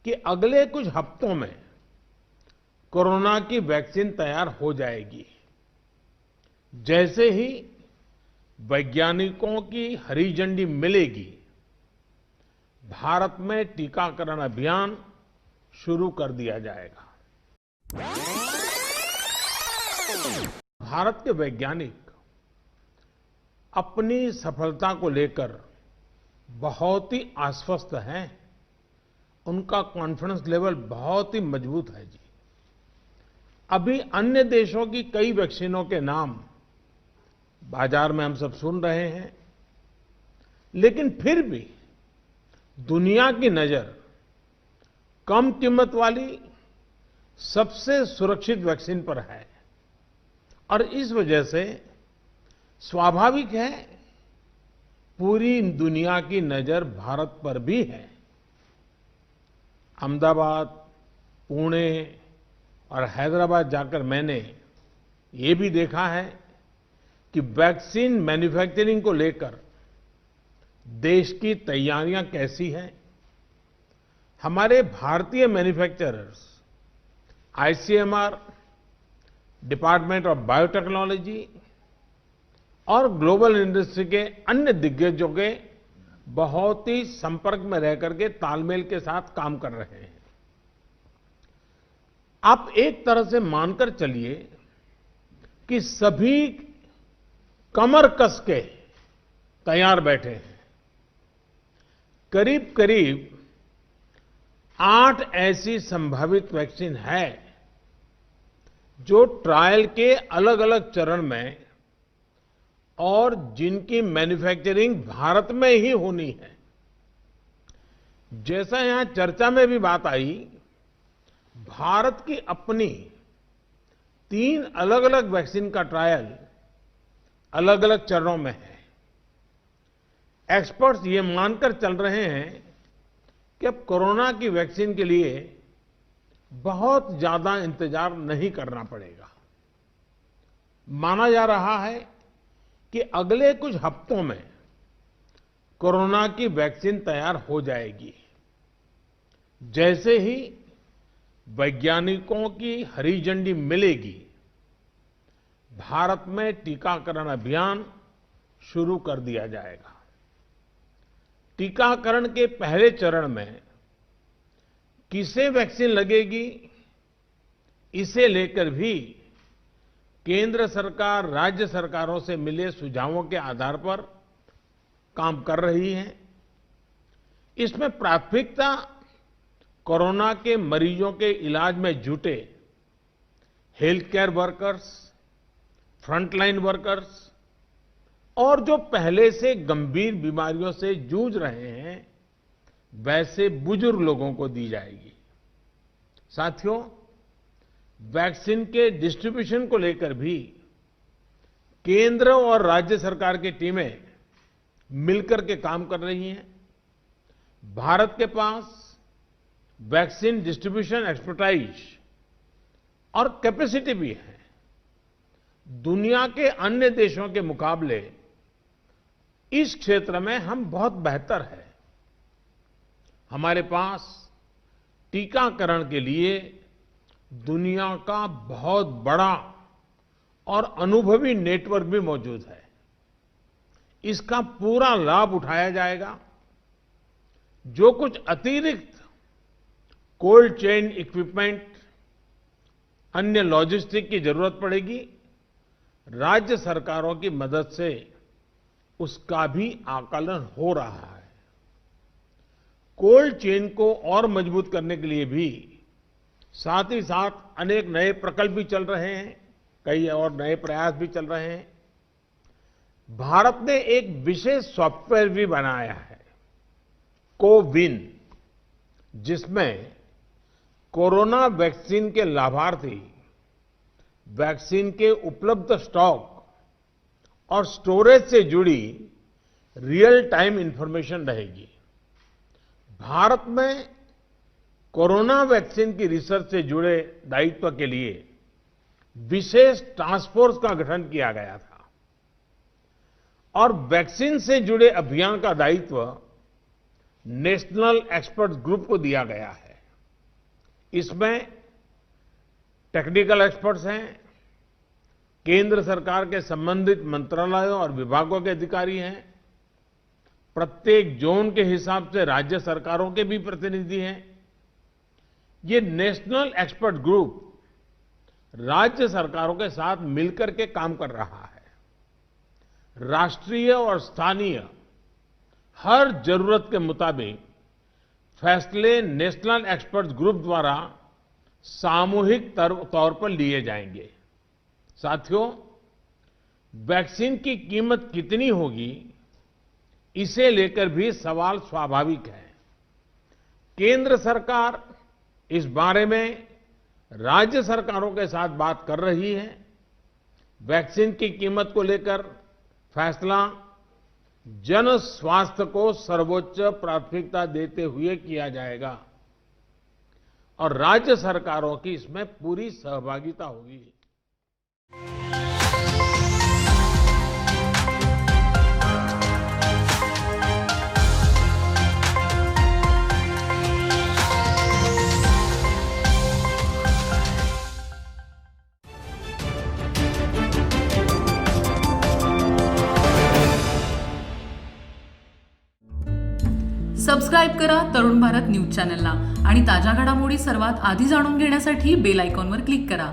कि अगले कुछ हफ्तों में कोरोना की वैक्सीन तैयार हो जाएगी। जैसे ही वैज्ञानिकों की हरी झंडी मिलेगी, भारत में टीकाकरण अभियान शुरू कर दिया जाएगा। भारत के वैज्ञानिक अपनी सफलता को लेकर बहुत ही आश्वस्त हैं। उनका कॉन्फिडेंस लेवल बहुत ही मजबूत है जी। अभी अन्य देशों की कई वैक्सीनों के नाम बाजार में हम सब सुन रहे हैं, लेकिन फिर भी दुनिया की नजर कम कीमत वाली सबसे सुरक्षित वैक्सीन पर है और इस वजह से स्वाभाविक है पूरी दुनिया की नजर भारत पर भी है। अहमदाबाद, पुणे और हैदराबाद जाकर मैंने ये भी देखा है कि वैक्सीन मैन्युफैक्चरिंग को लेकर देश की तैयारियां कैसी हैं। हमारे भारतीय manufacturers, ICMR, department of biotechnology और ग्लोबल इंडस्ट्री के अन्य दिग्गजों के बहुत ही संपर्क में रह करके तालमेल के साथ काम कर रहे हैं। आप एक तरह से मानकर चलिए कि सभी कमर कस के तैयार बैठे हैं। करीब करीब 8 ऐसी संभावित वैक्सीन है जो ट्रायल के अलग अलग चरण में और जिनकी मैन्युफैक्चरिंग भारत में ही होनी है। जैसा यहां चर्चा में भी बात आई, भारत की अपनी 3 अलग अलग वैक्सीन का ट्रायल अलग अलग चरणों में है। एक्सपर्ट्स ये मानकर चल रहे हैं कि अब कोरोना की वैक्सीन के लिए बहुत ज्यादा इंतजार नहीं करना पड़ेगा। माना जा रहा है कि अगले कुछ हफ्तों में कोरोना की वैक्सीन तैयार हो जाएगी। जैसे ही वैज्ञानिकों की हरी झंडी मिलेगी, भारत में टीकाकरण अभियान शुरू कर दिया जाएगा। टीकाकरण के पहले चरण में किसे वैक्सीन लगेगी, इसे लेकर भी केंद्र सरकार राज्य सरकारों से मिले सुझावों के आधार पर काम कर रही है। इसमें प्राथमिकता कोरोना के मरीजों के इलाज में जुटे health care workers, frontline workers और जो पहले से गंभीर बीमारियों से जूझ रहे हैं वैसे बुजुर्ग लोगों को दी जाएगी। साथियों, वैक्सीन के डिस्ट्रीब्यूशन को लेकर भी केंद्र और राज्य सरकार की टीमें मिलकर के काम कर रही हैं। भारत के पास वैक्सीन डिस्ट्रीब्यूशन एक्सपर्टाइज और कैपेसिटी भी है। दुनिया के अन्य देशों के मुकाबले इस क्षेत्र में हम बहुत बेहतर हैं। हमारे पास टीकाकरण के लिए दुनिया का बहुत बड़ा और अनुभवी नेटवर्क भी मौजूद है। इसका पूरा लाभ उठाया जाएगा। जो कुछ अतिरिक्त कोल्ड चेन इक्विपमेंट, अन्य लॉजिस्टिक की जरूरत पड़ेगी, राज्य सरकारों की मदद से उसका भी आकलन हो रहा है। कोल्ड चेन को और मजबूत करने के लिए भी साथ ही साथ अनेक नए प्रकल्प भी चल रहे हैं, कई और नए प्रयास भी चल रहे हैं। भारत ने एक विशेष सॉफ्टवेयर भी बनाया है, कोविन, जिसमें कोरोना वैक्सीन के लाभार्थी वैक्सीन के उपलब्ध स्टॉक और स्टोरेज से जुड़ी रियल टाइम इंफॉर्मेशन रहेगी। भारत में कोरोना वैक्सीन की रिसर्च से जुड़े दायित्व के लिए विशेष टास्क फोर्स का गठन किया गया था और वैक्सीन से जुड़े अभियान का दायित्व नेशनल एक्सपर्ट ग्रुप को दिया गया है। इसमें टेक्निकल एक्सपर्ट्स हैं, केंद्र सरकार के संबंधित मंत्रालयों और विभागों के अधिकारी हैं, प्रत्येक जोन के हिसाब से राज्य सरकारों के भी प्रतिनिधि हैं। ये नेशनल एक्सपर्ट ग्रुप राज्य सरकारों के साथ मिलकर के काम कर रहा है। राष्ट्रीय और स्थानीय हर जरूरत के मुताबिक फैसले नेशनल एक्सपर्ट ग्रुप द्वारा सामूहिक तौर पर लिए जाएंगे। साथियों, वैक्सीन की कीमत कितनी होगी, इसे लेकर भी सवाल स्वाभाविक है। केंद्र सरकार इस बारे में राज्य सरकारों के साथ बात कर रही है। वैक्सीन की कीमत को लेकर फैसला जन स्वास्थ्य को सर्वोच्च प्राथमिकता देते हुए किया जाएगा और राज्य सरकारों की इसमें पूरी सहभागिता होगी। सबस्क्राईब करा तरुण भारत न्यूज चॅनलला आणि ताज्या घडामोडी सर्वात आधी जाणून घेण्यासाठी बेल आयकॉनवर क्लिक करा।